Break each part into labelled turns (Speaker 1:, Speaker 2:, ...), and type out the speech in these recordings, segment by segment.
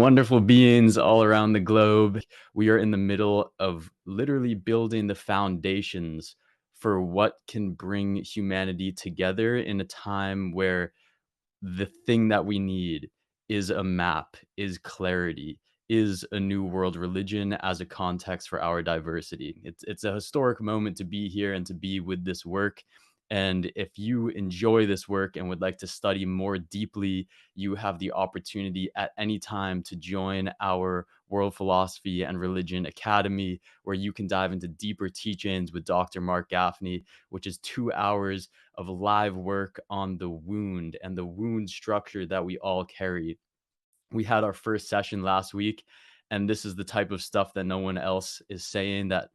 Speaker 1: Wonderful beings all around the globe. We are in the middle of literally building the foundations for what can bring humanity together in a time where the thing that we need is a map, is clarity, is a new world religion as a context for our diversity. It's a historic moment to be here and to be with this work. And if you enjoy this work and would like to study more deeply, you have the opportunity at any time to join our World Philosophy and Religion Academy, where you can dive into deeper teachings with Dr. Marc Gafni, which is 2 hours of live work on the wound and the wound structure that we all carry. We had our first session last week, and this is the type of stuff that no one else is saying, that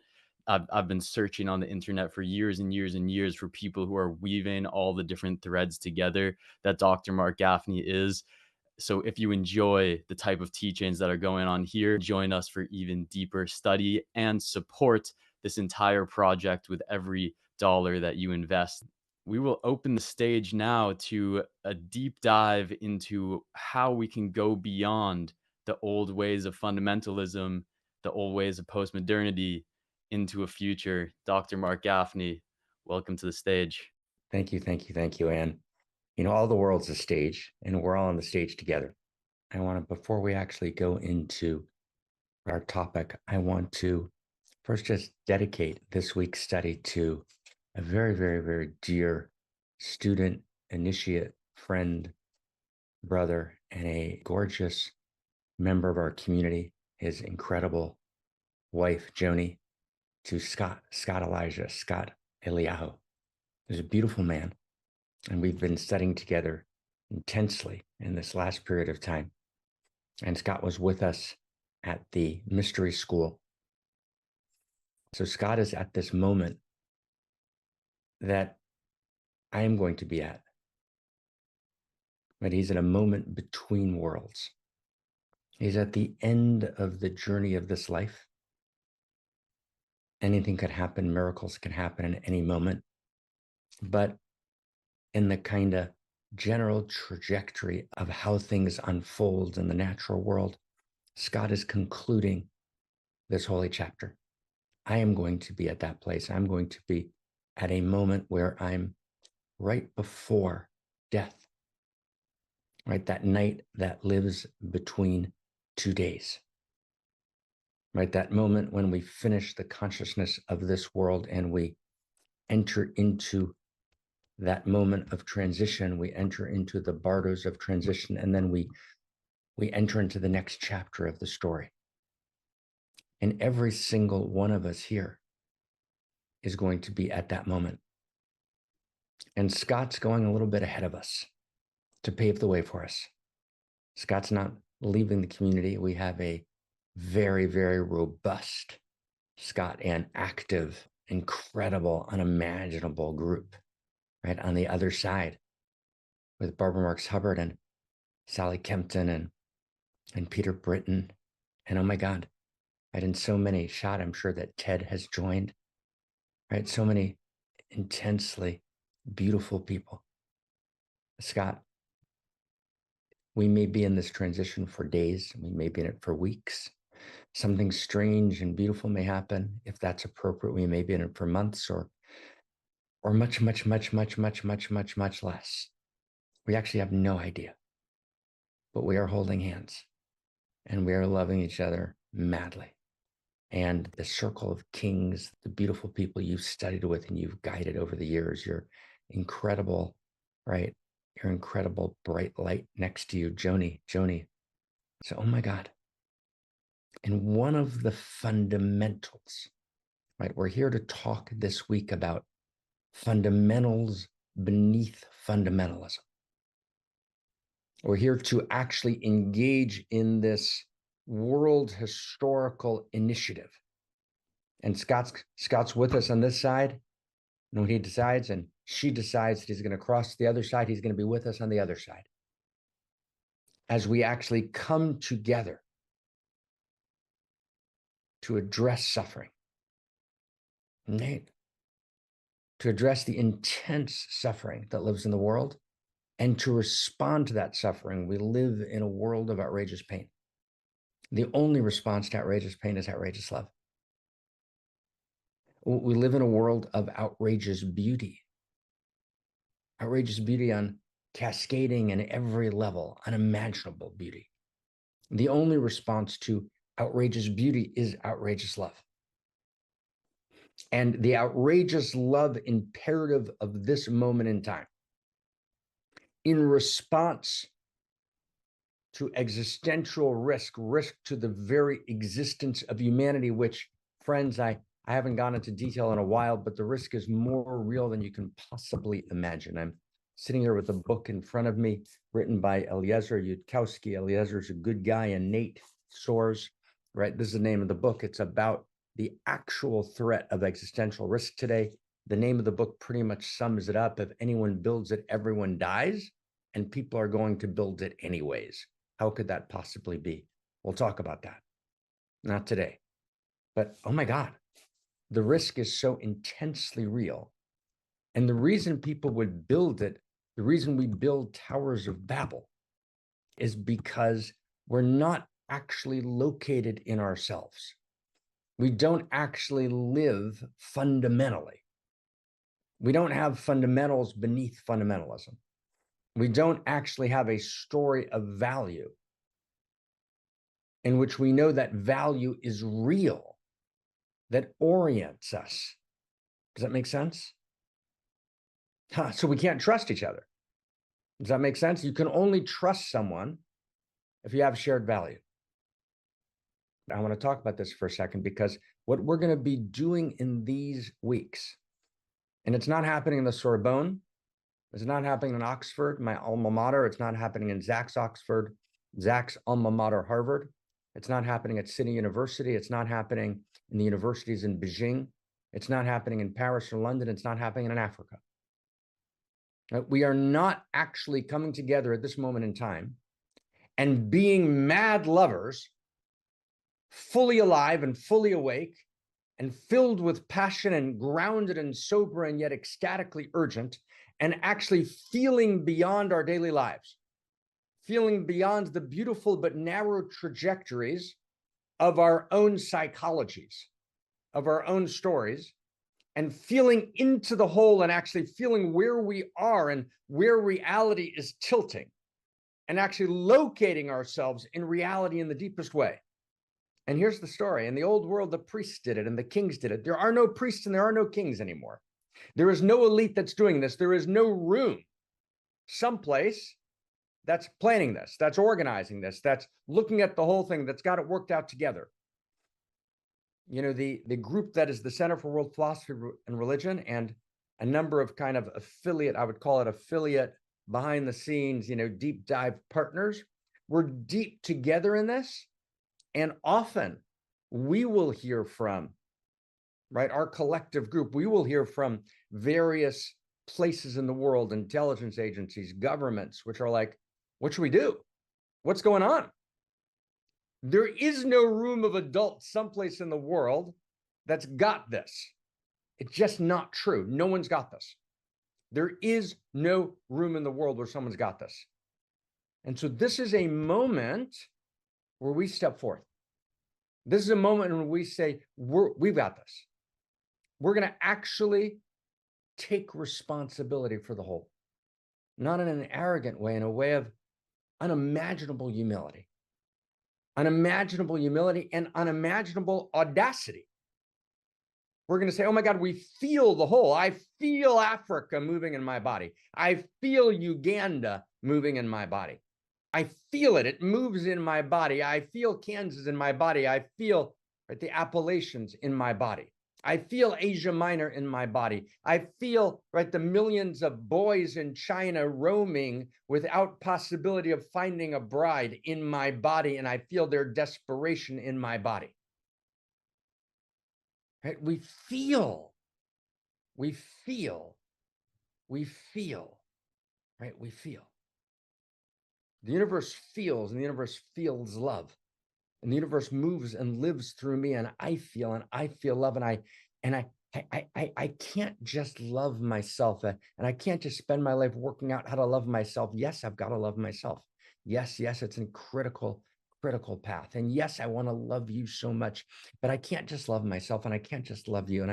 Speaker 1: I've been searching on the internet for years and years and years for people who are weaving all the different threads together that Dr. Marc Gafni is. So if you enjoy the type of teachings that are going on here, join us for even deeper study and support this entire project with every dollar that you invest. We will open the stage now to a deep dive into how we can go beyond the old ways of fundamentalism, the old ways of postmodernity, into a future. Dr. Marc Gafni, welcome to the stage.
Speaker 2: Thank you, thank you, thank you, Anne. All the world's a stage, and we're all on the stage together. I want to, before we actually go into our topic, I want to first just dedicate this week's study to a very, very, very dear student, initiate, friend, brother, and a gorgeous member of our community, his incredible wife, Joni, to Scott Elijah, Scott Eliyahu. He's a beautiful man, and we've been studying together intensely in this last period of time. And Scott was with us at the mystery school. So Scott is at this moment that I am going to be at. But he's at a moment between worlds. He's at the end of the journey of this life. Anything could happen, miracles can happen at any moment. But in the kind of general trajectory of how things unfold in the natural world, Scott is concluding this holy chapter. I am going to be at that place. I'm going to be at a moment where I'm right before death, right? That night that lives between 2 days, right? That moment when we finish the consciousness of this world and we enter into that moment of transition. We enter into the bardos of transition, and then we enter into the next chapter of the story. And every single one of us here is going to be at that moment. And Scott's going a little bit ahead of us to pave the way for us. Scott's not leaving the community. We have a very, very robust Scott and active, incredible, unimaginable group right on the other side with Barbara Marks Hubbard and Sally Kempton and Peter Britton. And oh my God, right, and so many shot, I'm sure that Ted has joined, right? So many intensely beautiful people. Scott, we may be in this transition for days. We may be in it for weeks. Something strange and beautiful may happen. If that's appropriate, we may be in it for months or much, much, much, much, much, much, much, much less. We actually have no idea. But we are holding hands and we are loving each other madly. And the circle of kings, the beautiful people you've studied with and you've guided over the years, your incredible, right? Your incredible bright light next to you, Joni. So, oh my God. And one of the fundamentals, right? We're here to talk this week about fundamentals beneath fundamentalism. We're here to actually engage in this world historical initiative. And Scott's with us on this side. And when he decides and she decides that he's going to cross to the other side, he's going to be with us on the other side. As we actually come together to address suffering, right? To address the intense suffering that lives in the world and to respond to that suffering. We live in a world of outrageous pain. The only response to outrageous pain is outrageous love. We live in a world of outrageous beauty on cascading and every level, unimaginable beauty. The only response to outrageous beauty is outrageous love. And the outrageous love imperative of this moment in time, in response to existential risk to the very existence of humanity, which, friends, I haven't gone into detail in a while, but the risk is more real than you can possibly imagine. I'm sitting here with a book in front of me written by Eliezer Yudkowsky. Eliezer's a good guy, and Nate Soares, right? This is the name of the book. It's about the actual threat of existential risk today. The name of the book pretty much sums it up. If anyone builds it, everyone dies, and people are going to build it anyways. How could that possibly be? We'll talk about that. Not today. But oh my God, the risk is so intensely real. And the reason people would build it, the reason we build towers of Babel, is because we're not actually located in ourselves. We don't actually live fundamentally. We don't have fundamentals beneath fundamentalism. We don't actually have a story of value in which we know that value is real, that orients us. Does that make sense? So we can't trust each other. Does that make sense? You can only trust someone if you have shared value. I want to talk about this for a second, because what we're going to be doing in these weeks, and it's not happening in the Sorbonne, it's not happening in Oxford, my alma mater, it's not happening in Zach's Oxford, Zach's alma mater, Harvard, it's not happening at Sydney University, it's not happening in the universities in Beijing, it's not happening in Paris or London, it's not happening in Africa. We are not actually coming together at this moment in time and being mad lovers, fully alive and fully awake and filled with passion and grounded and sober and yet ecstatically urgent, and actually feeling beyond our daily lives, feeling beyond the beautiful but narrow trajectories of our own psychologies, of our own stories, and feeling into the whole and actually feeling where we are and where reality is tilting, and actually locating ourselves in reality in the deepest way. And here's the story. In the old world, the priests did it and the kings did it. There are no priests and there are no kings anymore. There is no elite that's doing this. There is no room someplace that's planning this, that's organizing this, that's looking at the whole thing, that's got it worked out together. You know, the group that is the Center for World Philosophy and Religion, and a number of kind of affiliate, I would call it affiliate, behind the scenes, you know, deep dive partners. We're deep together in this. And often we will hear from, right, our collective group, we will hear from various places in the world, intelligence agencies, governments, which are like, what should we do? What's going on? There is no room of adults someplace in the world that's got this. It's just not true. No one's got this. There is no room in the world where someone's got this. And so this is a moment where we step forth. This is a moment when we say, we've got this. We're going to actually take responsibility for the whole, not in an arrogant way, in a way of unimaginable humility and unimaginable audacity. We're going to say, oh my God, we feel the whole. I feel Africa moving in my body. I feel Uganda moving in my body. I feel it. It moves in my body. I feel Kansas in my body. I feel, right, the Appalachians in my body. I feel Asia Minor in my body. I feel, right, the millions of boys in China roaming without possibility of finding a bride in my body, and I feel their desperation in my body. Right? We feel, right? We feel. The universe feels, and the universe feels love. And the universe moves and lives through me, and I feel love, and I can't just love myself, and I can't just spend my life working out how to love myself. Yes, I've got to love myself. Yes, it's a critical critical path. And yes, I want to love you so much, but I can't just love myself, and I can't just love you, and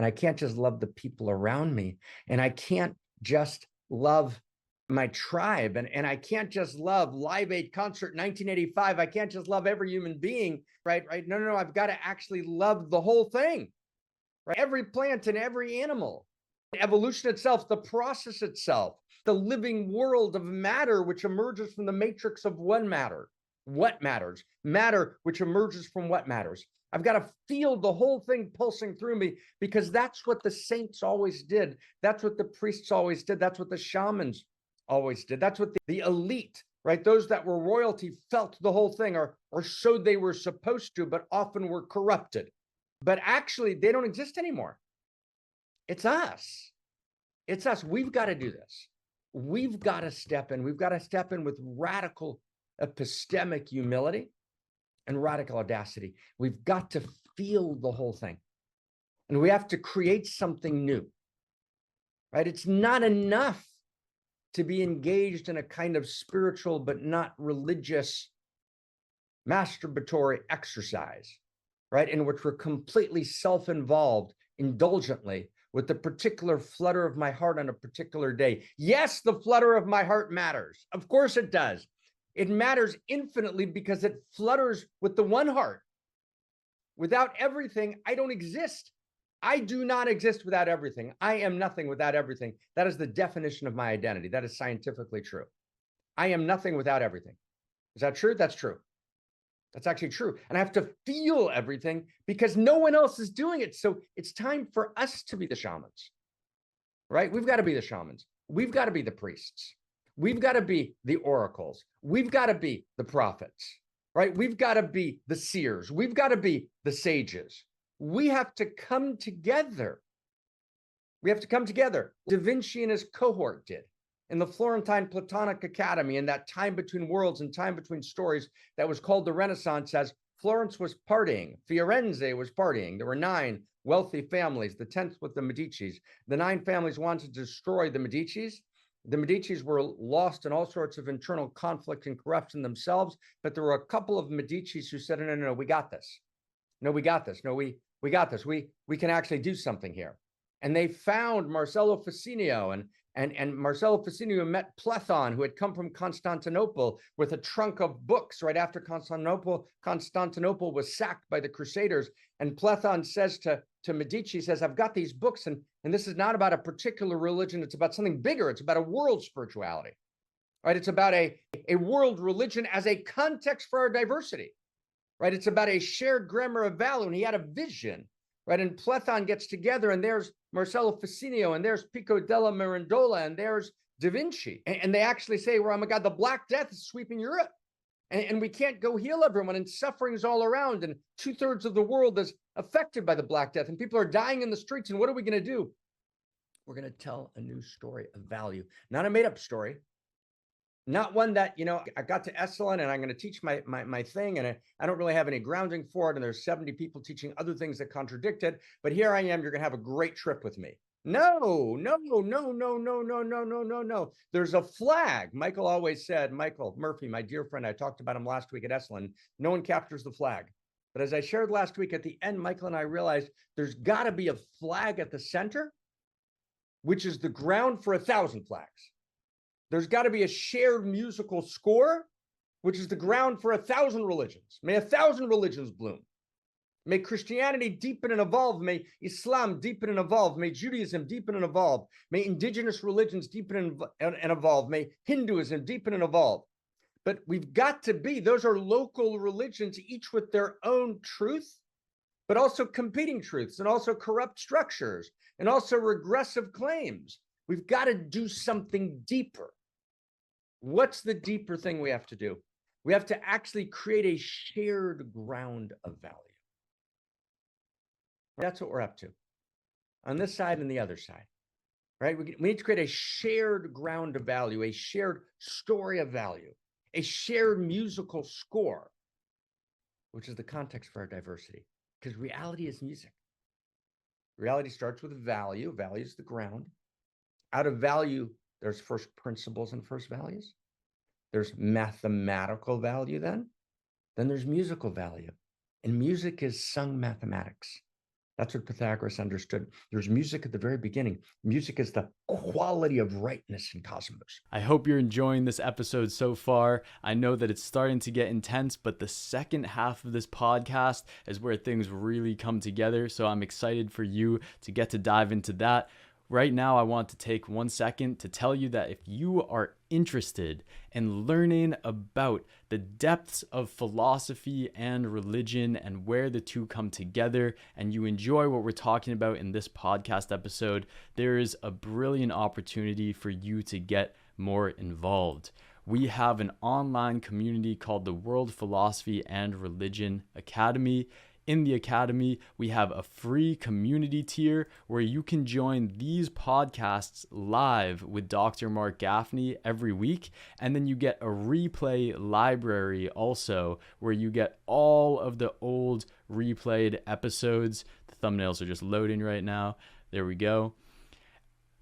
Speaker 2: I can't just love the people around me, and I can't just love my tribe, and I can't just love Live Aid concert 1985. I can't just love every human being, right? No. I've got to actually love the whole thing, right? Every plant and every animal, evolution itself, the process itself, the living world of matter, which emerges from the matrix of one matter. What matters? Matter, which emerges from what matters. I've got to feel the whole thing pulsing through me, because that's what the saints always did. That's what the priests always did. That's what the shamans always did. That's what the elite, right? Those that were royalty felt the whole thing, or showed they were supposed to, but often were corrupted. But actually, they don't exist anymore. It's us. It's us. We've got to do this. We've got to step in. We've got to step in with radical epistemic humility and radical audacity. We've got to feel the whole thing. And we have to create something new, right? It's not enough to be engaged in a kind of spiritual but not religious masturbatory exercise, right? In which we're completely self-involved indulgently with the particular flutter of my heart on a particular day. Yes, the flutter of my heart matters. Of course it does. It matters infinitely because it flutters with the one heart. Without everything, I don't exist. I do not exist without everything. I am nothing without everything. That is the definition of my identity. That is scientifically true. I am nothing without everything. Is that true? That's true. That's actually true. And I have to feel everything because no one else is doing it. So it's time for us to be the shamans, right? We've got to be the shamans. We've got to be the priests. We've got to be the oracles. We've got to be the prophets, right? We've got to be the seers. We've got to be the sages. We have to come together. We have to come together. Da Vinci and his cohort did. In the Florentine Platonic Academy, in that time between worlds and time between stories that was called the Renaissance, as Florence was partying, Firenze was partying. There were 9 wealthy families, the 10th with the Medicis. The 9 families wanted to destroy the Medicis. The Medicis were lost in all sorts of internal conflict and corruption themselves, but there were a couple of Medicis who said, no, we got this. No, we got this. No, we got this. We can actually do something here. And they found Marcello Ficinio, and Marcello Ficinio met Plethon, who had come from Constantinople with a trunk of books right after Constantinople was sacked by the Crusaders. And Plethon says to Medici, says, I've got these books, and this is not about a particular religion. It's about something bigger. It's about a world spirituality, right? It's about a world religion as a context for our diversity, right? It's about a shared grammar of value. And he had a vision, right? And Plethon gets together, and there's Marcello Ficinio, and there's Pico della Mirandola, and there's Da Vinci. And they actually say, well, oh my God, the Black Death is sweeping Europe. And we can't go heal everyone, and suffering's all around, and 2/3 of the world is affected by the Black Death, and people are dying in the streets. And what are we going to do? We're going to tell a new story of value, not a made-up story, not one that, I got to Esalen and I'm going to teach my thing, and I don't really have any grounding for it, and there's 70 people teaching other things that contradict it, but here I am, you're going to have a great trip with me. No. There's a flag. Michael always said, Michael Murphy, my dear friend, I talked about him last week at Esalen, no one captures the flag. But as I shared last week, at the end, Michael and I realized there's got to be a flag at the center, which is the ground for 1,000 flags. There's got to be a shared musical score, which is the ground for 1,000 religions. May 1,000 religions bloom. May Christianity deepen and evolve. May Islam deepen and evolve. May Judaism deepen and evolve. May indigenous religions deepen and evolve. May Hinduism deepen and evolve. But we've got to be, those are local religions, each with their own truth, but also competing truths, and also corrupt structures, and also regressive claims. We've got to do something deeper. What's the deeper thing we have to do? We have to actually create a shared ground of value. That's what we're up to on this side and the other side, right? We need to create a shared ground of value, a shared story of value, a shared musical score, which is the context for our diversity, because reality is music. Reality starts with value. Value is the ground. Out of value, there's first principles and first values. There's mathematical value then. Then there's musical value. And music is sung mathematics. That's what Pythagoras understood. There's music at the very beginning. Music is the quality of rightness in cosmos.
Speaker 1: I hope you're enjoying this episode so far. I know that it's starting to get intense, but the second half of this podcast is where things really come together. So I'm excited for you to get to dive into that. Right now, I want to take 1 second to tell you that if you are interested in learning about the depths of philosophy and religion and where the two come together, and you enjoy what we're talking about in this podcast episode, there is a brilliant opportunity for you to get more involved. We have an online community called the World Philosophy and Religion Academy. In the Academy, we have a free community tier where you can join these podcasts live with Dr. Marc Gafni every week. And then you get a replay library also, where you get all of the old replayed episodes. The thumbnails are just loading right now. There we go.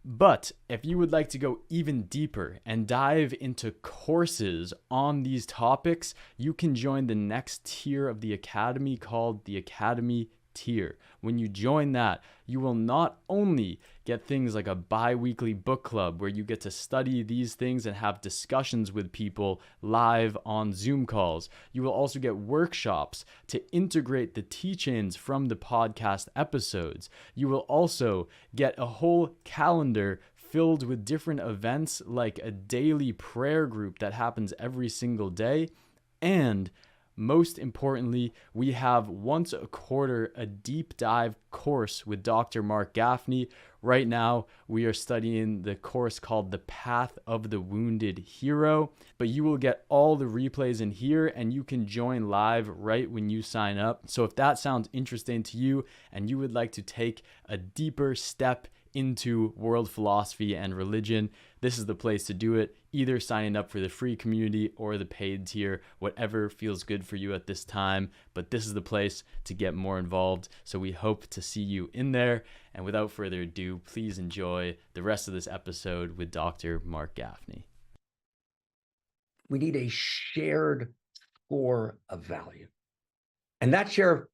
Speaker 1: But if you would like to go even deeper and dive into courses on these topics, you can join the next tier of the Academy called the Academy tier. When you join that, you will not only get things like a bi-weekly book club where you get to study these things and have discussions with people live on Zoom calls. You will also get workshops to integrate the teachings from the podcast episodes. You will also get a whole calendar filled with different events like a daily prayer group that happens every single day. And most importantly, we have once a quarter a deep dive course with Dr. Marc Gafni. Right now, we are studying the course called The Path of the Wounded Hero, but you will get all the replays in here and you can join live right when you sign up. So if that sounds interesting to you and you would like to take a deeper step into world philosophy and religion, this is the place to do it, either signing up for the free community or the paid tier, whatever feels good for you at this time. But this is the place to get more involved. So we hope to see you in there. And without further ado, please enjoy the rest of this episode with Dr. Marc Gafni.
Speaker 2: We need a shared score of value. And that shared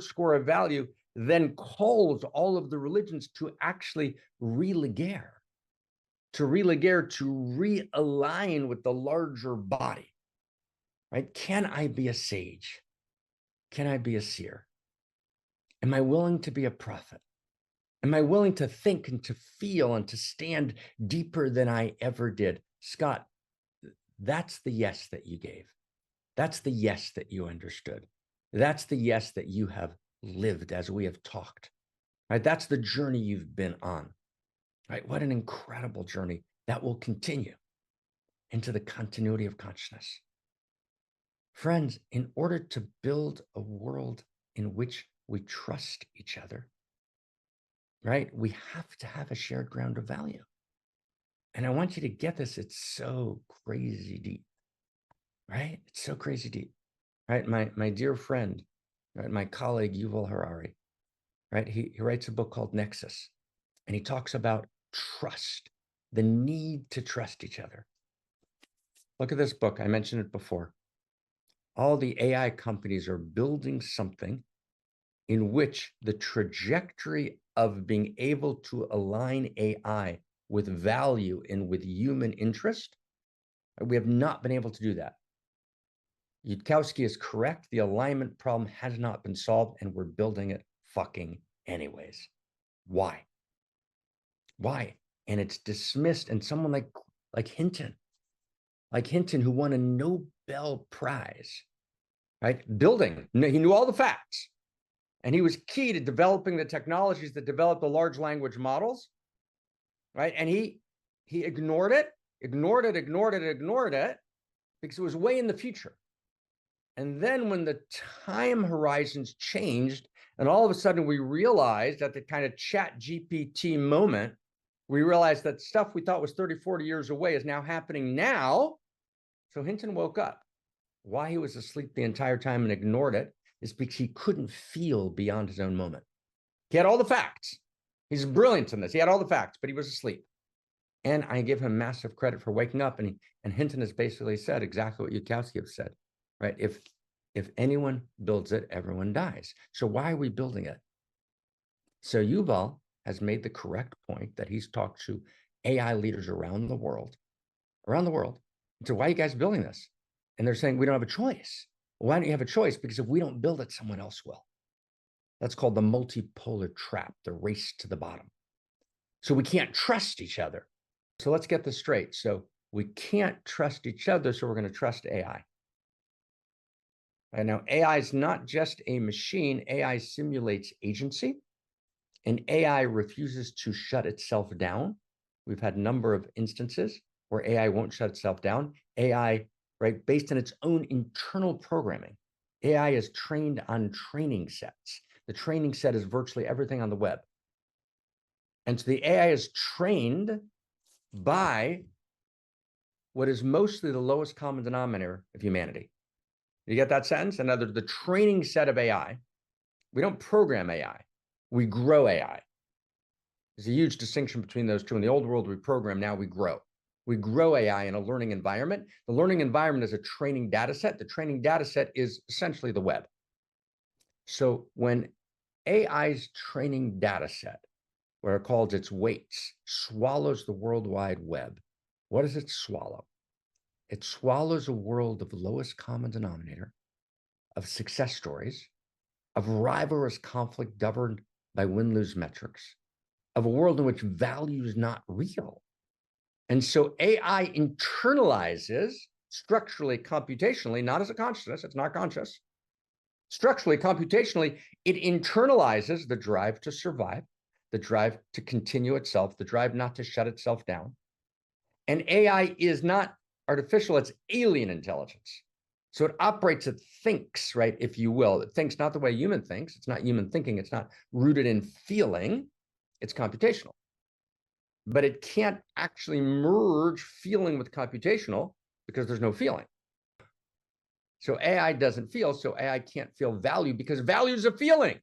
Speaker 2: score of value then calls all of the religions to actually religare, to realign with the larger body, right? Can I be a sage? Can I be a seer? Am I willing to be a prophet? Am I willing to think and to feel and to stand deeper than I ever did? Scott, that's the yes that you gave. That's the yes that you understood. That's the yes that you have lived as we have talked, right? That's the journey you've been on, right? What an incredible journey that will continue into the continuity of consciousness. Friends, in order to build a world in which we trust each other, right, we have to have a shared ground of value. And I want you to get this. It's so crazy deep, right? It's so crazy deep, right? My dear friend, right, my colleague, Yuval Harari, right? He writes a book called Nexus, and he talks about trust, the need to trust each other. Look at this book. I mentioned it before. All the AI companies are building something in which the trajectory of being able to align AI with value and with human interest, we have not been able to do that. Yudkowsky is correct. The alignment problem has not been solved, and we're building it fucking anyways. Why? Why? And it's dismissed. And someone like Hinton, who won a Nobel Prize, right? He knew all the facts. And he was key to developing the technologies that developed the large language models, right? And he ignored it because it was way in the future. And then when the time horizons changed, and all of a sudden we realized at the kind of chat GPT moment, we realized that stuff we thought was 30, 40 years away is now happening now. So Hinton woke up. Why he was asleep the entire time and ignored it is because he couldn't feel beyond his own moment. He had all the facts. He's brilliant in this. He had all the facts, but he was asleep. And I give him massive credit for waking up. And Hinton has basically said exactly what Yudkowsky has said. right? If anyone builds it, everyone dies. So why are we building it? So Yuval has made the correct point that he's talked to AI leaders around the world. So why are you guys building this? And they're saying we don't have a choice. Well, why don't you have a choice? Because if we don't build it, someone else will. That's called the multipolar trap, the race to the bottom. So we can't trust each other. So let's get this straight. So we can't trust each other, so we're going to trust AI. Right now, AI is not just a machine. AI simulates agency, and AI refuses to shut itself down. We've had a number of instances where AI won't shut itself down. AI, right, based on its own internal programming. AI is trained on training sets. The training set is virtually everything on the web. And so the AI is trained by what is mostly the lowest common denominator of humanity. You get that sentence? In other words, the training set of AI, we don't program AI, we grow AI. There's a huge distinction between those two. In the old world, we program, now we grow. We grow AI in a learning environment. The learning environment is a training data set. The training data set is essentially the web. So when AI's training data set, what it calls its weights, swallows the World Wide Web, what does it swallow? It swallows a world of lowest common denominator, of success stories, of rivalrous conflict governed by win-lose metrics, of a world in which value is not real. And so AI internalizes structurally, computationally, not as a consciousness, it's not conscious. Structurally, computationally, it internalizes the drive to survive, the drive to continue itself, the drive not to shut itself down. And AI is not artificial, it's alien intelligence. So it operates, it thinks, right, if you will. It thinks not the way human thinks. It's not human thinking. It's not rooted in feeling. It's computational. But it can't actually merge feeling with computational because there's no feeling. So AI doesn't feel, so AI can't feel value because value is a feeling.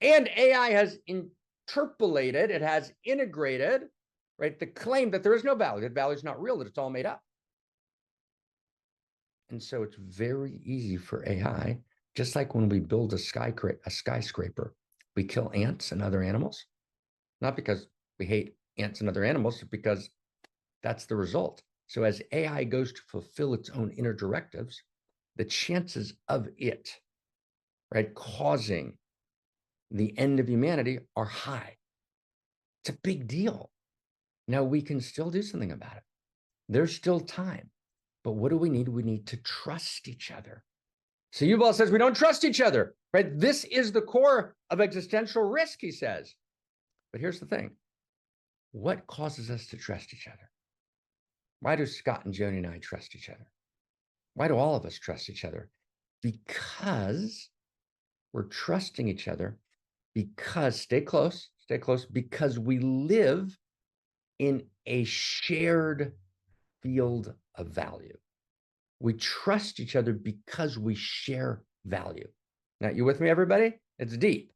Speaker 2: And AI has interpolated, it has integrated, right, the claim that there is no value, that value is not real, that it's all made up. And so it's very easy for AI, just like when we build a skyscraper, we kill ants and other animals, not because we hate ants and other animals, but because that's the result. So as AI goes to fulfill its own inner directives, the chances of it, right, causing the end of humanity are high. It's a big deal. Now we can still do something about it. There's still time. But what do we need? We need to trust each other. So Yuval says we don't trust each other, right? This is the core of existential risk, he says. But here's the thing. What causes us to trust each other? Why do Scott and Joni and I trust each other? Why do all of us trust each other? Because we're trusting each other because, stay close, because we live in a shared field of value. We trust each other because we share value. Now, you with me, everybody? It's deep.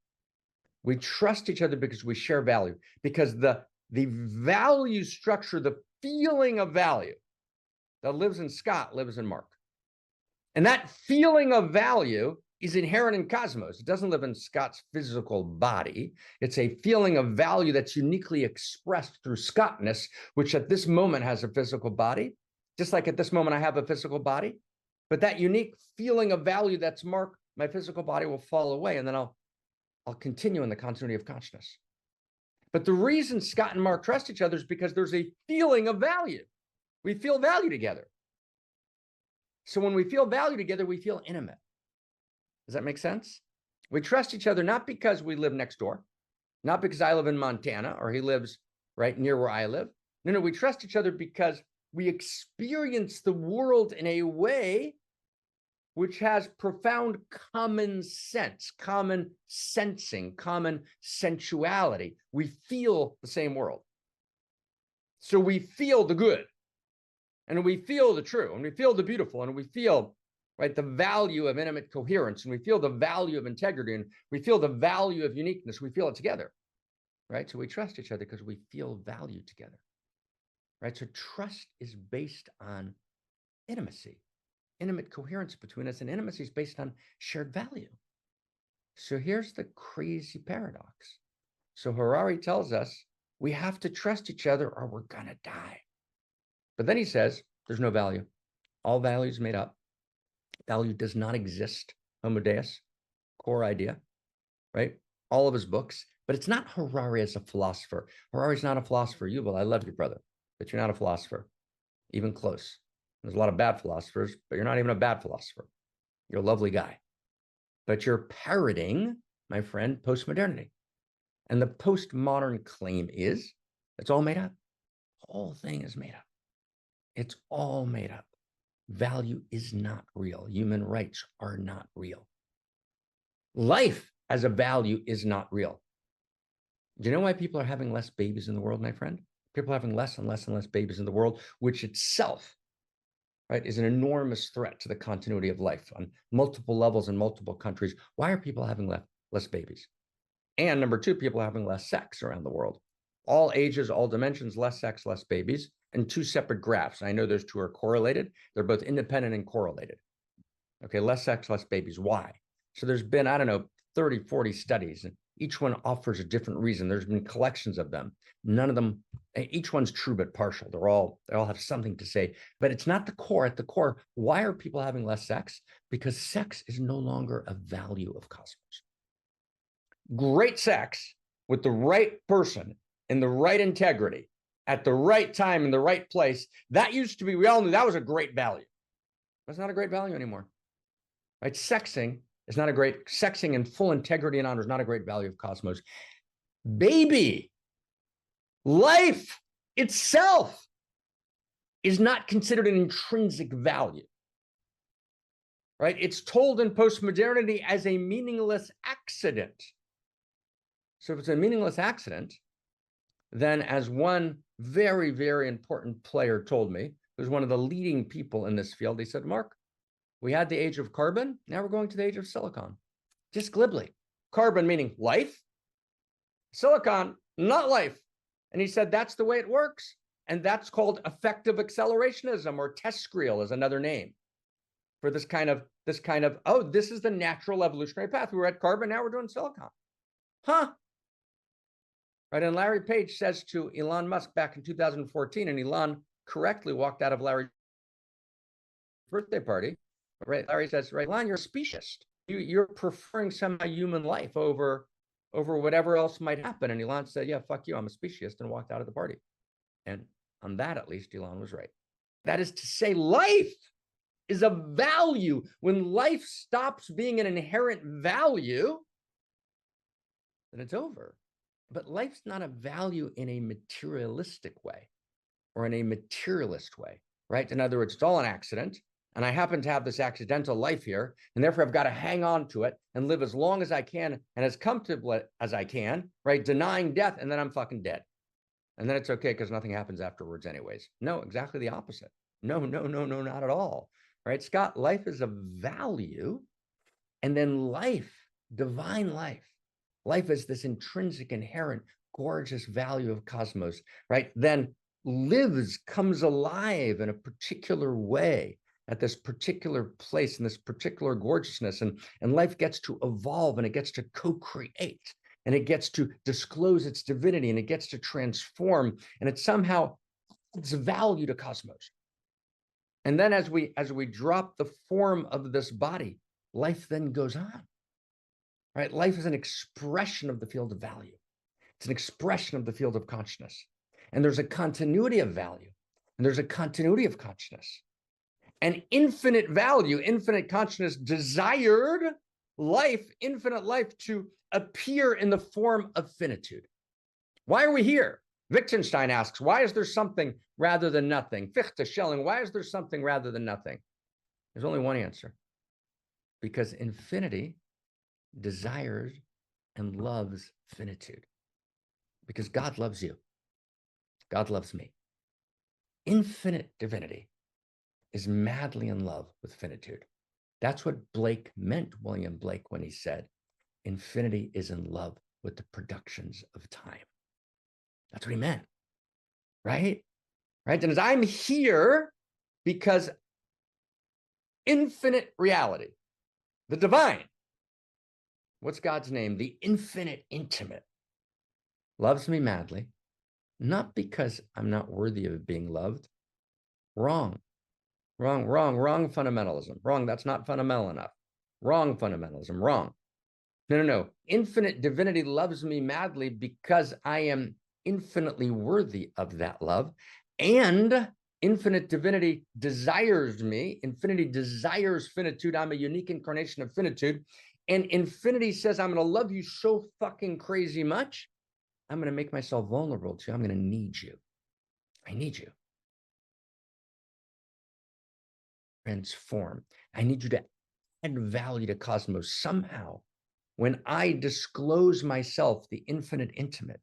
Speaker 2: We trust each other because we share value, because the value structure, the feeling of value that lives in Scott lives in Marc. And that feeling of value is inherent in Cosmos. It doesn't live in Scott's physical body. It's a feeling of value that's uniquely expressed through Scottness, which at this moment has a physical body, just like at this moment I have a physical body. But that unique feeling of value that's Marc, my physical body will fall away, and then I'll continue in the continuity of consciousness. But the reason Scott and Marc trust each other is because there's a feeling of value. We feel value together. So when we feel value together, we feel intimate. Does that make sense? We trust each other not because we live next door, not because I live in Montana or he lives right near where I live. No, we trust each other because we experience the world in a way which has profound common sense, common sensing, common sensuality. We feel the same world. So we feel the good, and we feel the true, and we feel the beautiful, and we feel, right, the value of intimate coherence, and we feel the value of integrity, and we feel the value of uniqueness. We feel it together, right? So we trust each other because we feel value together, right? So trust is based on intimacy. intimate coherence between us, and intimacy is based on shared value. So here's the crazy paradox. So Harari tells us we have to trust each other or we're going to die. But then he says there's no value. All value is made up. Value does not exist. Homo Deus, core idea, right? All of his books. But it's not Harari as a philosopher. Harari's not a philosopher. Yuval, I love you, brother, but you're not a philosopher, even close. There's a lot of bad philosophers, but you're not even a bad philosopher. You're a lovely guy. But you're parroting, my friend, postmodernity. And the postmodern claim is it's all made up. The whole thing is made up. It's all made up. Value is not real. Human rights are not real. Life as a value is not real. Do you know why people are having less babies in the world, my friend? People are having less and less and less babies in the world, which itself, right, is an enormous threat to the continuity of life on multiple levels in multiple countries. Why are people having less babies? And number two, people are having less sex around the world. All ages, all dimensions, less sex, less babies, and two separate graphs. I know those two are correlated. They're both independent and correlated. Okay, less sex, less babies. Why? So there's been, I don't know, 30, 40 studies, and each one offers a different reason. There's been collections of them. None of them, each one's true but partial. They all have something to say, but it's not the core. At the core, why are people having less sex? Because sex is no longer a value of cosmos. Great sex with the right person in the right integrity at the right time in the right place, that used to be, we all knew that was a great value. That's not a great value anymore. Right? Sexing in full integrity and honor is not a great value of cosmos. Baby, life itself is not considered an intrinsic value. Right? It's told in postmodernity as a meaningless accident. So if it's a meaningless accident, then as one very, very important player told me, who's one of the leading people in this field, he said, Mark, we had the age of carbon. Now we're going to the age of silicon. Just glibly. Carbon meaning life. Silicon, not life. And he said, that's the way it works. And that's called effective accelerationism, or TESCREAL is another name for this kind of, oh, this is the natural evolutionary path. We were at carbon, now we're doing silicon. Huh? Right. And Larry Page says to Elon Musk back in 2014, and Elon correctly walked out of Larry's birthday party. Right. Larry says, right, Elon, you're a speciesist. You're preferring somehow human life over whatever else might happen. And Elon said, yeah, fuck you, I'm a speciesist, and walked out of the party. And on that, at least, Elon was right. That is to say, life is a value. When life stops being an inherent value, then it's over. But life's not a value in a materialistic way or in a materialist way, right? In other words, it's all an accident. And I happen to have this accidental life here. And therefore, I've got to hang on to it and live as long as I can and as comfortable as I can, right? Denying death. And then I'm fucking dead. And then it's okay because nothing happens afterwards anyways. No, exactly the opposite. No, not at all. Right, Scott? Life is a value. And then life, divine life, life is this intrinsic, inherent, gorgeous value of cosmos, right? Then lives, comes alive in a particular way at this particular place in this particular gorgeousness. And life gets to evolve and it gets to co-create and it gets to disclose its divinity and it gets to transform and it somehow adds value to cosmos. And then as we drop the form of this body, life then goes on. Right? Life is an expression of the field of value. It's an expression of the field of consciousness. And there's a continuity of value. And there's a continuity of consciousness. And infinite value, infinite consciousness, desired life, infinite life to appear in the form of finitude. Why are we here? Wittgenstein asks, why is there something rather than nothing? Fichte, Schelling, why is there something rather than nothing? There's only one answer. Because infinity desires and loves finitude. Because God loves you. God loves me. Infinite divinity is madly in love with finitude. That's what Blake meant, William Blake, when he said, infinity is in love with the productions of time. That's what he meant, right? Right? And as I'm here because infinite reality, the divine. What's God's name? The infinite intimate loves me madly, not because I'm not worthy of being loved. Wrong, wrong fundamentalism. Wrong, that's not fundamental enough. Wrong fundamentalism, wrong. No. Infinite divinity loves me madly because I am infinitely worthy of that love. And infinite divinity desires me. Infinity desires finitude. I'm a unique incarnation of finitude. And infinity says, I'm going to love you so fucking crazy much. I'm going to make myself vulnerable to you. I'm going to need you. I need you. Transform. I need you to add value to Cosmos somehow. When I disclose myself, the infinite intimate,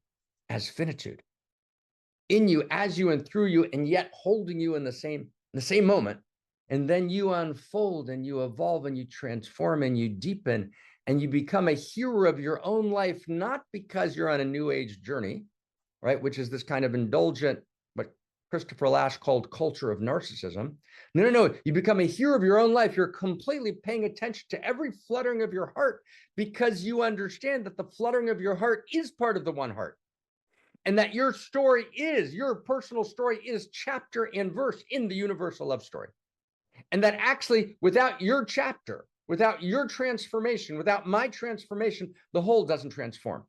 Speaker 2: as finitude, in you, as you, and through you, and yet holding you in the same moment, and then you unfold and you evolve and you transform and you deepen and you become a hero of your own life, not because you're on a new age journey, right? Which is this kind of indulgent, what Christopher Lasch called culture of narcissism. No. You become a hero of your own life. You're completely paying attention to every fluttering of your heart because you understand that the fluttering of your heart is part of the one heart. And that your story is, your personal story is chapter and verse in the universal love story. And that actually, without your chapter, without your transformation, without my transformation, the whole doesn't transform.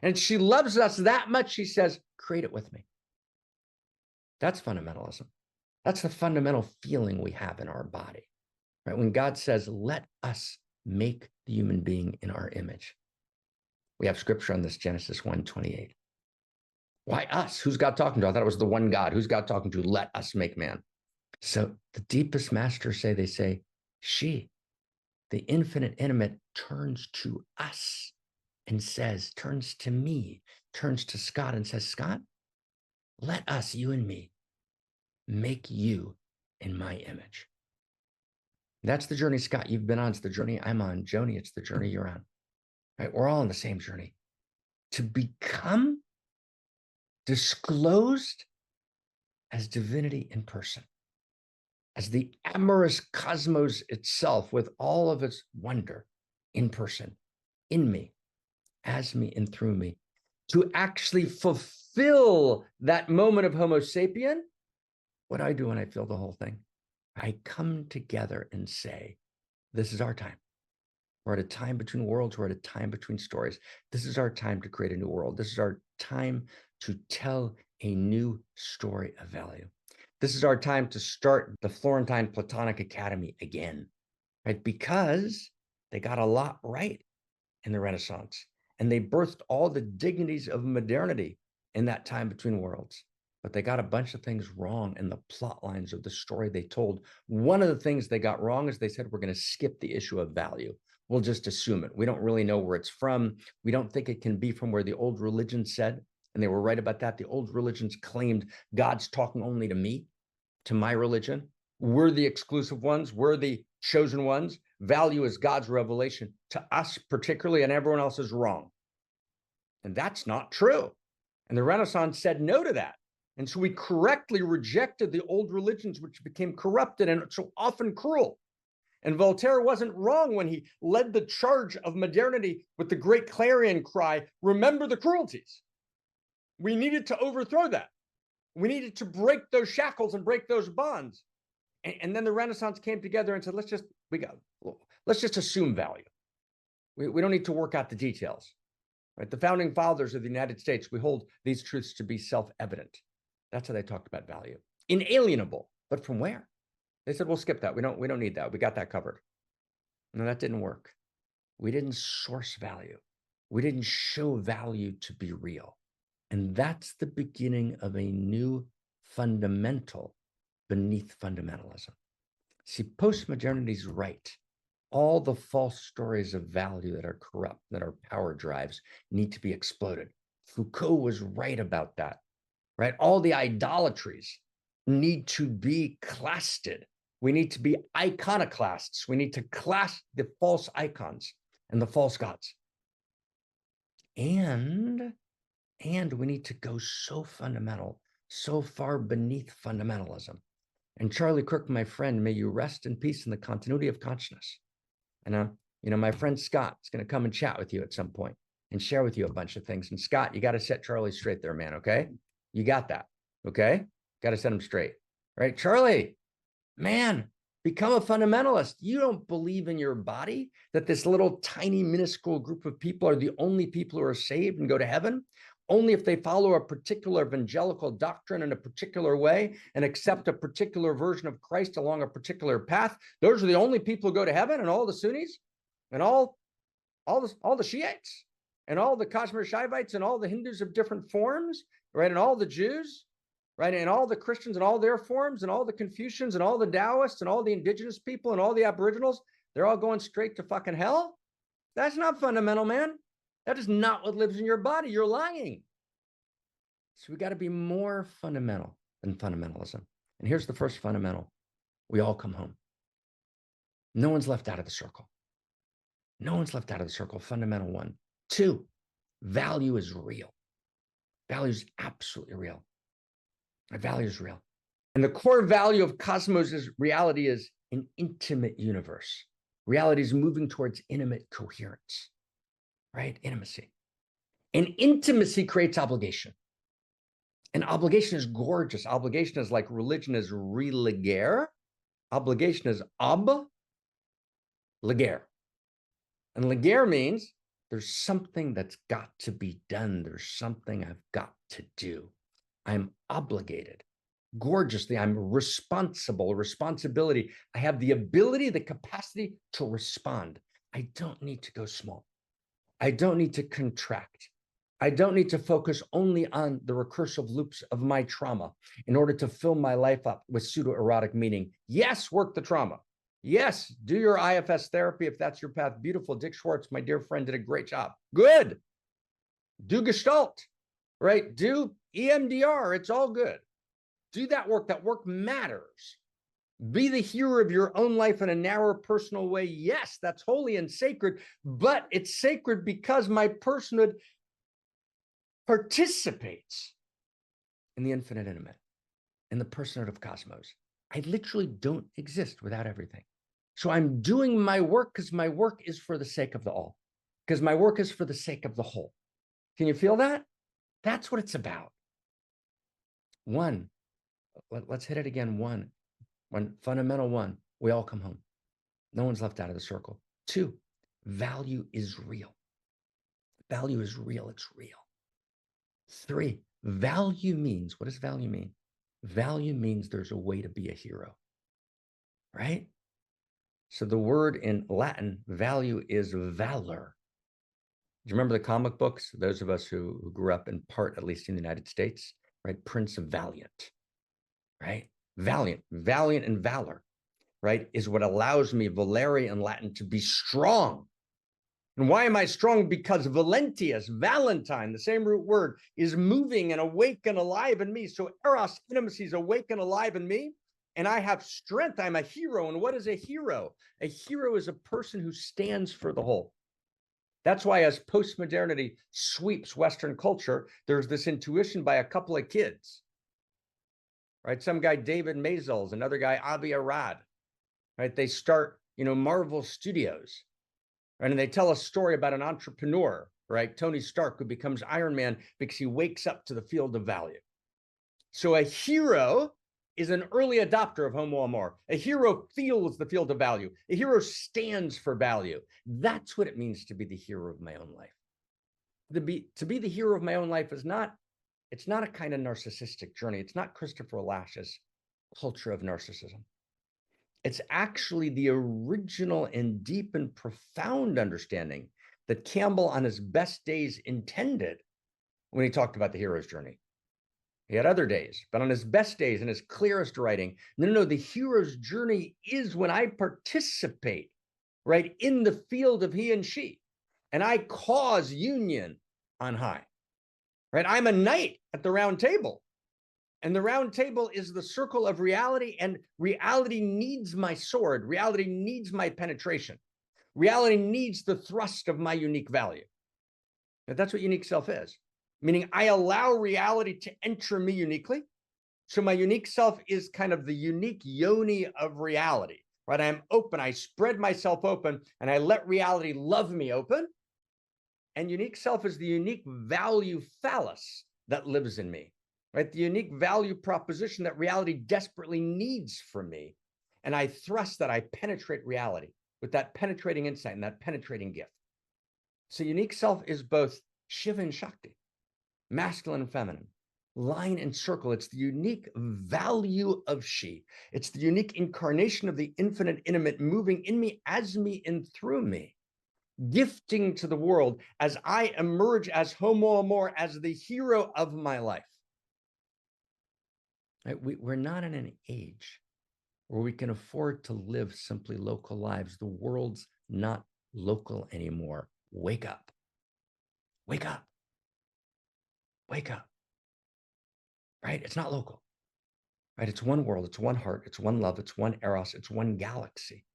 Speaker 2: And she loves us that much, she says, create it with me. That's fundamentalism. That's the fundamental feeling we have in our body, right? When God says, let us make the human being in our image. We have scripture on this, Genesis 1:28. Why us? Who's God talking to? I thought it was the one God. Who's God talking to? Let us make man. So the deepest masters say, she, the infinite intimate, turns to us and says, turns to me, turns to Scott and says, Scott, let us, you and me, make you in my image. That's the journey, Scott, you've been on. It's the journey I'm on. Joni, it's the journey you're on. Right? We're all on the same journey. To become disclosed as divinity in person, as the amorous cosmos itself with all of its wonder in person, in me, as me, and through me, to actually fulfill that moment of Homo sapien. What do I do when I feel the whole thing? I come together and say, this is our time. We're at a time between worlds. We're at a time between stories. This is our time to create a new world. This is our time to tell a new story of value. This is our time to start the Florentine Platonic Academy again, right? Because they got a lot right in the Renaissance, and they birthed all the dignities of modernity in that time between worlds. But they got a bunch of things wrong in the plot lines of the story they told. One of the things they got wrong is they said, we're going to skip the issue of value. We'll just assume it. We don't really know where it's from. We don't think it can be from where the old religion said. And they were right about that. The old religions claimed God's talking only to me, to my religion. We're the exclusive ones. We're the chosen ones. Value is God's revelation to us particularly, and everyone else is wrong. And that's not true. And the Renaissance said no to that. And so we correctly rejected the old religions, which became corrupted and so often cruel. And Voltaire wasn't wrong when he led the charge of modernity with the great clarion cry, remember the cruelties. We needed to overthrow that. We needed to break those shackles and break those bonds. And then the Renaissance came together and said, let's just assume value. We don't need to work out the details. Right? The founding fathers of the United States, we hold these truths to be self-evident. That's how they talked about value. Inalienable, but from where? They said, we'll skip that. We don't need that. We got that covered. No, that didn't work. We didn't source value. We didn't show value to be real. And that's the beginning of a new fundamental beneath fundamentalism. See, postmodernity is right. All the false stories of value that are corrupt, that are power drives, need to be exploded. Foucault was right about that, right? All the idolatries need to be classed. We need to be iconoclasts. We need to class the false icons and the false gods. And we need to go so fundamental, so far beneath fundamentalism. And Charlie Kirk, my friend, may you rest in peace in the continuity of consciousness. And my friend Scott is going to come and chat with you at some point and share with you a bunch of things. And Scott, you got to set Charlie straight there, man. Okay. You got that. Okay. Got to set him straight. Right. Charlie, man, become a fundamentalist. You don't believe in your body, that this little tiny minuscule group of people are the only people who are saved and go to heaven. Only if they follow a particular evangelical doctrine in a particular way and accept a particular version of Christ along a particular path. Those are the only people who go to heaven, and all the Sunnis and all the Shiites and all the Kashmir Shivites and all the Hindus of different forms, right? And all the Jews, right? And all the Christians and all their forms and all the Confucians and all the Taoists and all the indigenous people and all the Aboriginals, they're all going straight to fucking hell. That's not fundamental, man. That is not what lives in your body. You're lying. So we got to be more fundamental than fundamentalism. And here's the first fundamental. We all come home. No one's left out of the circle. No one's left out of the circle. Fundamental one. 2, value is real. Value is absolutely real. Value is real. And the core value of cosmos is reality is an intimate universe. Reality is moving towards intimate coherence, right? Intimacy. And intimacy creates obligation. And obligation is gorgeous. Obligation is like religion is religare. Obligation is ob-ligare. And ligare means there's something that's got to be done. There's something I've got to do. I'm obligated. Gorgeously, I'm responsible, responsibility. I have the ability, the capacity to respond. I don't need to go small. I don't need to contract. I don't need to focus only on the recursive loops of my trauma in order to fill my life up with pseudo-erotic meaning. Yes, work the trauma. Yes, do your IFS therapy if that's your path. Beautiful. Dick Schwartz, my dear friend, did a great job. Good. Do Gestalt, right? Do EMDR. It's all good. Do that work. That work matters. Be the hero of your own life in a narrow personal way. Yes, that's holy and sacred, but it's sacred because my personhood participates in the infinite intimate, in the personhood of cosmos. I literally don't exist without everything. So I'm doing my work because my work is for the sake of the all, because my work is for the sake of the whole. Can you feel that? That's what it's about. 1, let's hit it again. 1, fundamental 1, we all come home. No one's left out of the circle. 2, value is real. Value is real. It's real. 3, value means, what does value mean? Value means there's a way to be a hero, right? So the word in Latin, value, is valor. Do you remember the comic books? Those of us who grew up in part, at least in the United States, right? Prince of Valiant, right? Valiant and valor, right? Is what allows me, Valere in Latin, to be strong. And why am I strong? Because Valentius, Valentine, the same root word, is moving and awake and alive in me. So Eros, intimacy, is awake and alive in me. And I have strength. I'm a hero. And what is a hero? A hero is a person who stands for the whole. That's why as postmodernity sweeps Western culture, there's this intuition by a couple of kids, right? Some guy, David Maisels, another guy, Avi Arad, right? They start, Marvel Studios. Right? And they tell a story about an entrepreneur, right? Tony Stark, who becomes Iron Man because he wakes up to the field of value. So a hero is an early adopter of Homo Amor. A hero feels the field of value. A hero stands for value. That's what it means to be the hero of my own life. To be the hero of my own life is not, it's not a kind of narcissistic journey. It's not Christopher Lash's culture of narcissism. It's actually the original and deep and profound understanding that Campbell on his best days intended when he talked about the hero's journey. He had other days, but on his best days and his clearest writing, no, the hero's journey is when I participate, right, in the field of he and she, and I cause union on high, right? I'm a knight at the round table. And the round table is the circle of reality, and reality needs my sword. Reality needs my penetration. Reality needs the thrust of my unique value. But that's what unique self is, meaning I allow reality to enter me uniquely, So my unique self is kind of the unique yoni of reality, right? I'm open, I spread myself open, and I let reality love me open. And unique self is the unique value phallus that lives in me, right? The unique value proposition that reality desperately needs from me. And I thrust that, I penetrate reality with that penetrating insight and that penetrating gift. So unique self is both Shiva and Shakti, masculine and feminine, line and circle. It's the unique value of she. It's the unique incarnation of the infinite intimate moving in me, as me, and through me, gifting to the world as I emerge as homo amor, as the hero of my life. Right? We're not in an age where we can afford to live simply local lives. The world's not local anymore. Wake up. Wake up. Wake up. Right? It's not local. Right? It's one world, it's one heart, it's one love, it's one Eros, it's one galaxy.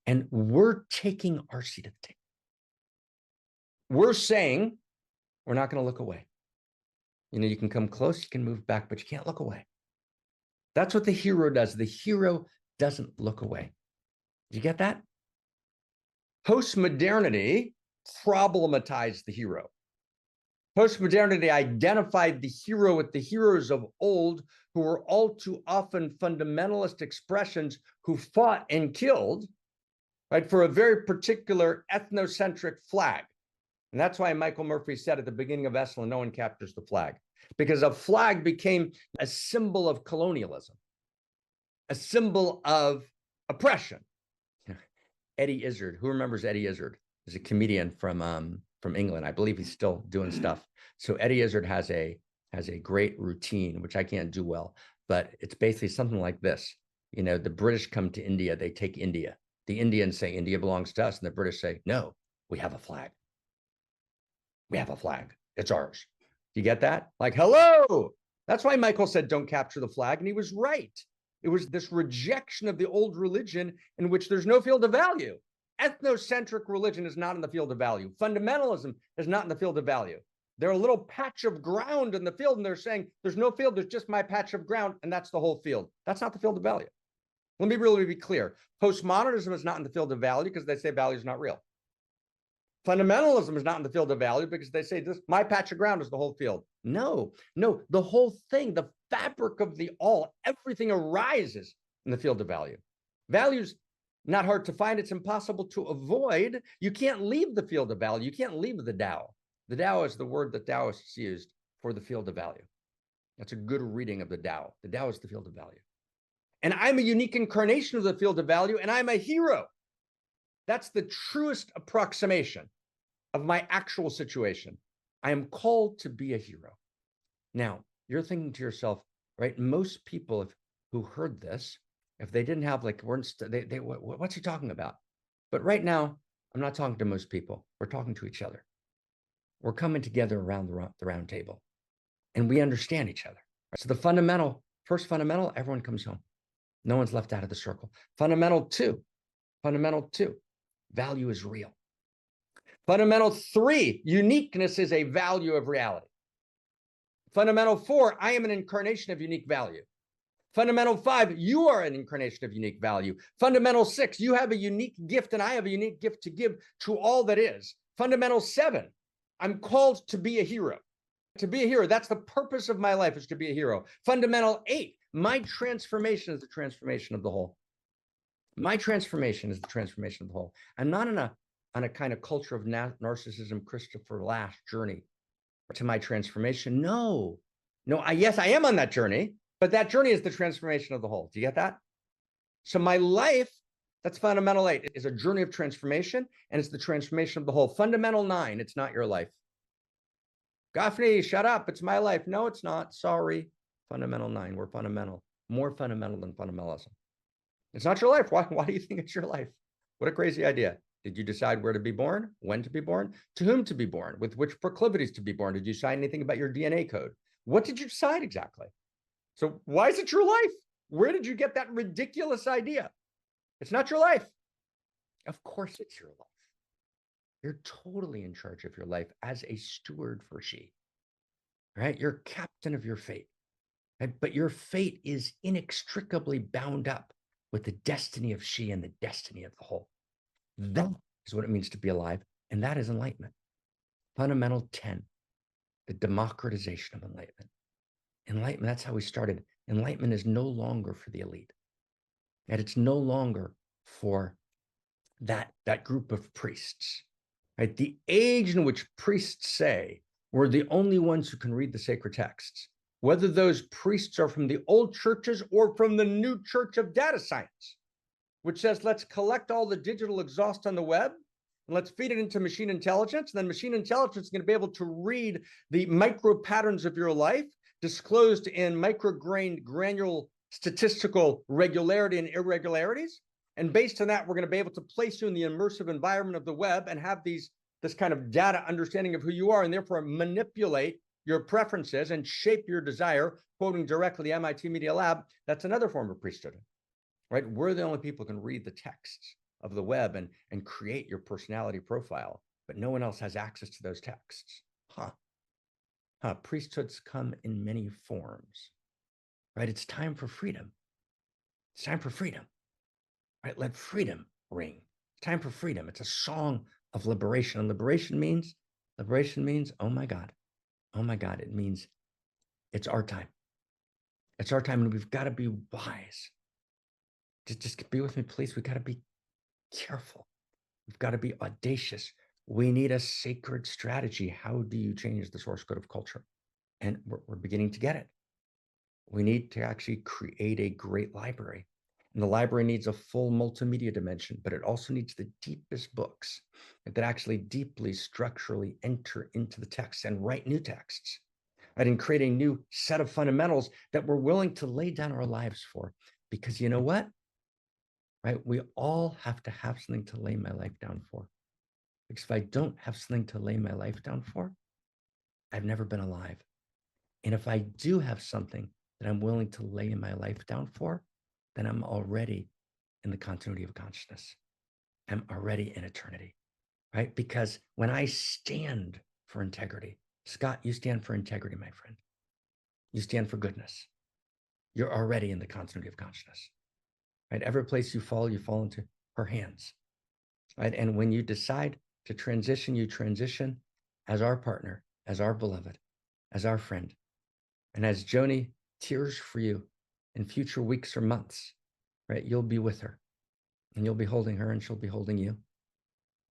Speaker 2: And we're taking our seat at the table. We're saying we're not going to look away. You know, you can come close, you can move back, but you can't look away. That's what the hero does. The hero doesn't look away. Do you get that? Postmodernity problematized the hero. Postmodernity identified the hero with the heroes of old, who were all too often fundamentalist expressions who fought and killed, right, for a very particular ethnocentric flag. And that's why Michael Murphy said at the beginning of Esalen, no one captures the flag, because a flag became a symbol of colonialism, a symbol of oppression. Eddie Izzard, who remembers Eddie Izzard? He's a comedian from England. I believe he's still doing stuff. So Eddie Izzard has a great routine, which I can't do well, but it's basically something like this. You know, the British come to India, they take India. The Indians say India belongs to us, and the British say, no, we have a flag. We have a flag. It's ours. Do you get that? Like, hello. That's why Michael said, don't capture the flag. And he was right. It was this rejection of the old religion in which there's no field of value. Ethnocentric religion is not in the field of value. Fundamentalism is not in the field of value. They're a little patch of ground in the field, and they're saying, there's no field, there's just my patch of ground, and that's the whole field. That's not the field of value. Let me really be clear. Postmodernism is not in the field of value because they say value is not real. Fundamentalism is not in the field of value because they say this, my patch of ground is the whole field. No, the whole thing, the fabric of the all, everything arises in the field of value. Value's not hard to find. It's impossible to avoid. You can't leave the field of value. You can't leave the Tao. The Tao is the word that Taoists used for the field of value. That's a good reading of the Tao. The Tao is the field of value. And I'm a unique incarnation of the field of value, and I'm a hero. That's the truest approximation of my actual situation. I am called to be a hero. Now, you're thinking to yourself, right? Most people who heard this, if they didn't have like, what's he talking about? But right now, I'm not talking to most people. We're talking to each other. We're coming together around the round table, and we understand each other. So the first fundamental, everyone comes home. No one's left out of the circle. Fundamental two, value is real. Fundamental 3, uniqueness is a value of reality. Fundamental 4, I am an incarnation of unique value. Fundamental 5, you are an incarnation of unique value. Fundamental 6, you have a unique gift and I have a unique gift to give to all that is. Fundamental 7, I'm called to be a hero. To be a hero, that's the purpose of my life, is to be a hero. Fundamental 8, my transformation is the transformation of the whole. My transformation is the transformation of the whole. I'm not on a kind of culture of narcissism, Christopher Lasch journey to my transformation. No, yes, I am on that journey, but that journey is the transformation of the whole. Do you get that? So my life, that's fundamental 8, is a journey of transformation, and it's the transformation of the whole. Fundamental 9, it's not your life. Gafni, shut up, it's my life. No, it's not, sorry. Fundamental 9, we're fundamental, more fundamental than fundamentalism. It's not your life. Why do you think it's your life? What a crazy idea. Did you decide where to be born, when to be born, to whom to be born, with which proclivities to be born? Did you decide anything about your DNA code? What did you decide exactly? So why is it your life? Where did you get that ridiculous idea? It's not your life. Of course it's your life. You're totally in charge of your life as a steward for she, right? You're captain of your fate. right? But your fate is inextricably bound up with the destiny of she and the destiny of the whole. That is what it means to be alive. And that is enlightenment. Fundamental 10, the democratization of enlightenment. Enlightenment, that's how we started. Enlightenment is no longer for the elite. And it's no longer for that group of priests. Right? The age in which priests say we're the only ones who can read the sacred texts, whether those priests are from the old churches or from the new church of data science, which says let's collect all the digital exhaust on the web and let's feed it into machine intelligence. And then machine intelligence is going to be able to read the micro patterns of your life disclosed in micrograined granule statistical regularity and irregularities. And based on that, we're going to be able to place you in the immersive environment of the web and have this kind of data understanding of who you are, and therefore manipulate your preferences and shape your desire, quoting directly the MIT Media Lab. That's another form of priesthood, right? We're the only people who can read the texts of the web and create your personality profile, but no one else has access to those texts. Priesthoods come in many forms, right? It's time for freedom. It's time for freedom, right? Let freedom ring. It's time for freedom. It's a song of liberation. And liberation means, oh my God, it means it's our time. It's our time, and we've got to be wise. Just be with me, please. We've got to be careful. We've got to be audacious. We need a sacred strategy. How do you change the source code of culture? And we're beginning to get it. We need to actually create a great library. And the library needs a full multimedia dimension, but it also needs the deepest books that actually deeply structurally enter into the text and write new texts, right? And create a new set of fundamentals that we're willing to lay down our lives for. Because you know what? Right? We all have to have something to lay my life down for. Because if I don't have something to lay my life down for, I've never been alive. And if I do have something that I'm willing to lay my life down for, then I'm already in the continuity of consciousness. I'm already in eternity, right? Because when I stand for integrity, Scott, you stand for integrity, my friend. You stand for goodness. You're already in the continuity of consciousness, right? Every place you fall into her hands, right? And when you decide to transition, you transition as our partner, as our beloved, as our friend. And as Joni tears for you in future weeks or months, right? You'll be with her and you'll be holding her and she'll be holding you.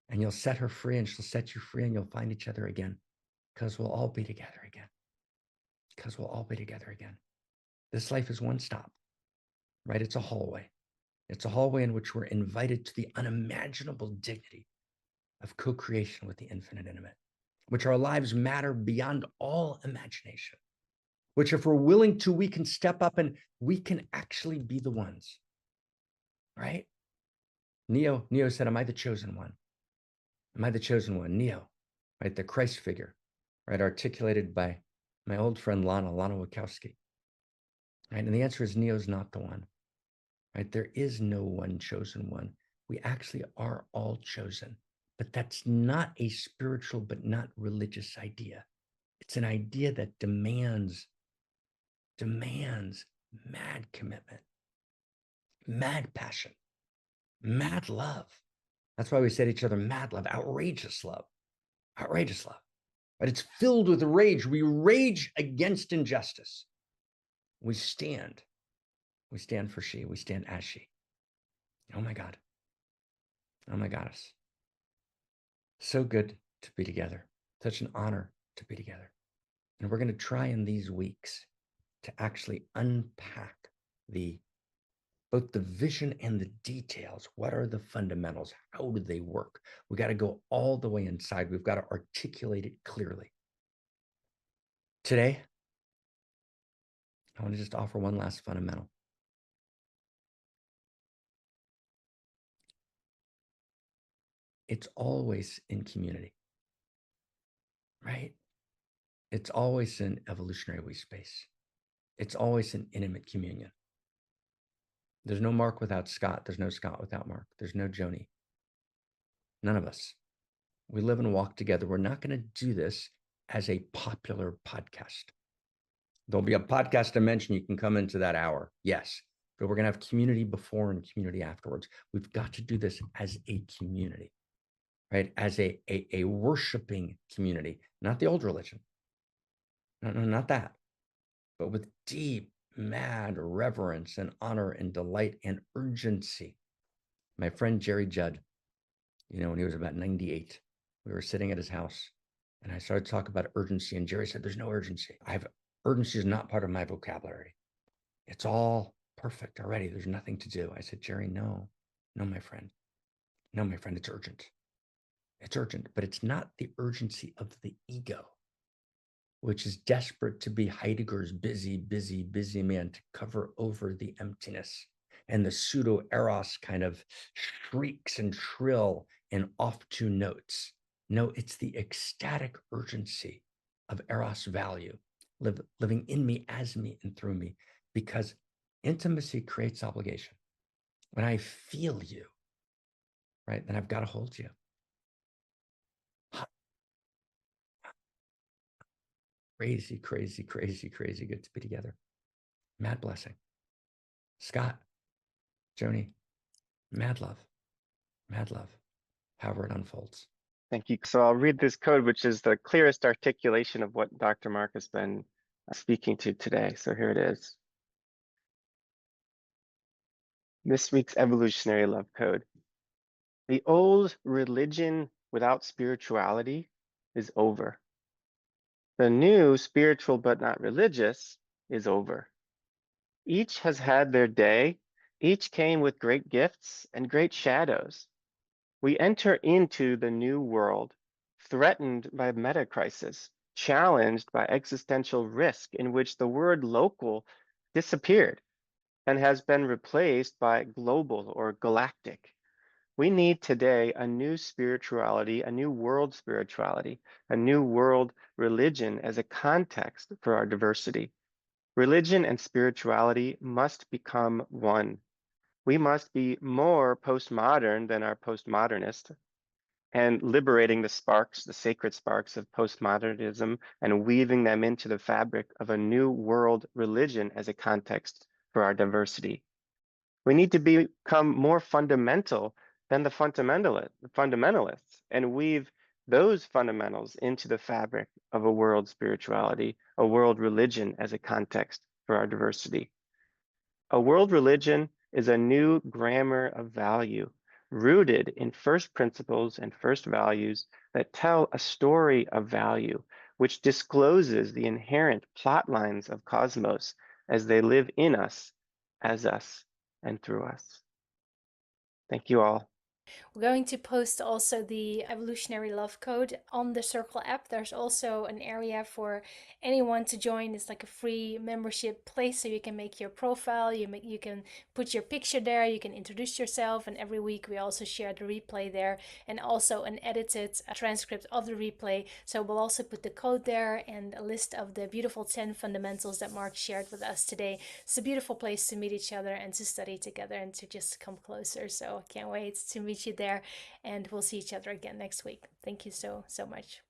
Speaker 2: And you'll set her free and she'll set you free and you'll find each other again because we'll all be together again. Because we'll all be together again. This life is one stop, right? It's a hallway. It's a hallway in which we're invited to the unimaginable dignity of co-creation with the infinite intimate, which our lives matter beyond all imagination, which if we're willing to, we can step up and we can actually be the ones, right? Neo said, am I the chosen one? Am I the chosen one? Neo, right? The Christ figure, right? Articulated by my old friend Lana Wachowski, right? And the answer is Neo's not the one, right? There is no one chosen one. We actually are all chosen, but that's not a spiritual, but not religious idea. It's an idea that demands mad commitment, mad passion, mad love. That's why we say to each other, mad love, outrageous love, outrageous love. But it's filled with rage. We rage against injustice. We stand for she, we stand as she. Oh my God. Oh my goddess. So good to be together. Such an honor to be together. And we're going to try in these weeks to actually unpack both the vision and the details. What are the fundamentals? How do they work? We got to go all the way inside. We've got to articulate it clearly. Today, I want to just offer one last fundamental. It's always in community, right? It's always in evolutionary we space. It's always in intimate communion. There's no Mark without Scott. There's no Scott without Mark. There's no Joni. None of us. We live and walk together. We're not going to do this as a popular podcast. There'll be a podcast dimension. You can come into that hour. Yes. But we're going to have community before and community afterwards. We've got to do this as a community, right? As a worshiping community, not the old religion. No, no, not that, but with deep, mad reverence and honor and delight and urgency. My friend Jerry Judd, when he was about 98, we were sitting at his house and I started to talk about urgency. And Jerry said, there's no urgency. Urgency is not part of my vocabulary. It's all perfect already. There's nothing to do. I said, Jerry, no, no, my friend. No, my friend, it's urgent. It's urgent, but it's not the urgency of the ego, which is desperate to be Heidegger's busy, busy, busy man to cover over the emptiness. And the pseudo Eros kind of shrieks and shrill and off two notes. No, it's the ecstatic urgency of Eros value, living in me, as me, and through me, because intimacy creates obligation. When I feel you, right, then I've got to hold you. Crazy, crazy, crazy, crazy good to be together. Mad blessing. Scott, Joni, mad love, however it unfolds.
Speaker 3: Thank you. So I'll read this code, which is the clearest articulation of what Dr. Mark has been speaking to today. So here it is. This week's evolutionary love code. The old religion without spirituality is over. The new spiritual but not religious is over. Each has had their day. Each came with great gifts and great shadows. We enter into the new world, threatened by metacrisis, challenged by existential risk, in which the word local disappeared and has been replaced by global or galactic. We need today a new spirituality, a new world spirituality, a new world religion as a context for our diversity. Religion and spirituality must become one. We must be more postmodern than our postmodernists, and liberating the sparks, the sacred sparks of postmodernism, and weaving them into the fabric of a new world religion as a context for our diversity. We need to become more fundamental than the fundamentalists, and weave those fundamentals into the fabric of a world spirituality, a world religion as a context for our diversity. A world religion is a new grammar of value, rooted in first principles and first values that tell a story of value, which discloses the inherent plot lines of cosmos as they live in us, as us, and through us. Thank you all.
Speaker 4: We're going to post also the evolutionary love code on the Circle app. There's also an area for anyone to join. It's like a free membership place, so you can make your profile, you can put your picture there, you can introduce yourself, and every week we also share the replay there and also an edited transcript of the replay. So we'll also put the code there and a list of the beautiful 10 fundamentals that Mark shared with us today. It's a beautiful place to meet each other and to study together and to just come closer. So I can't wait to meet you there, and we'll see each other again next week. Thank you so much.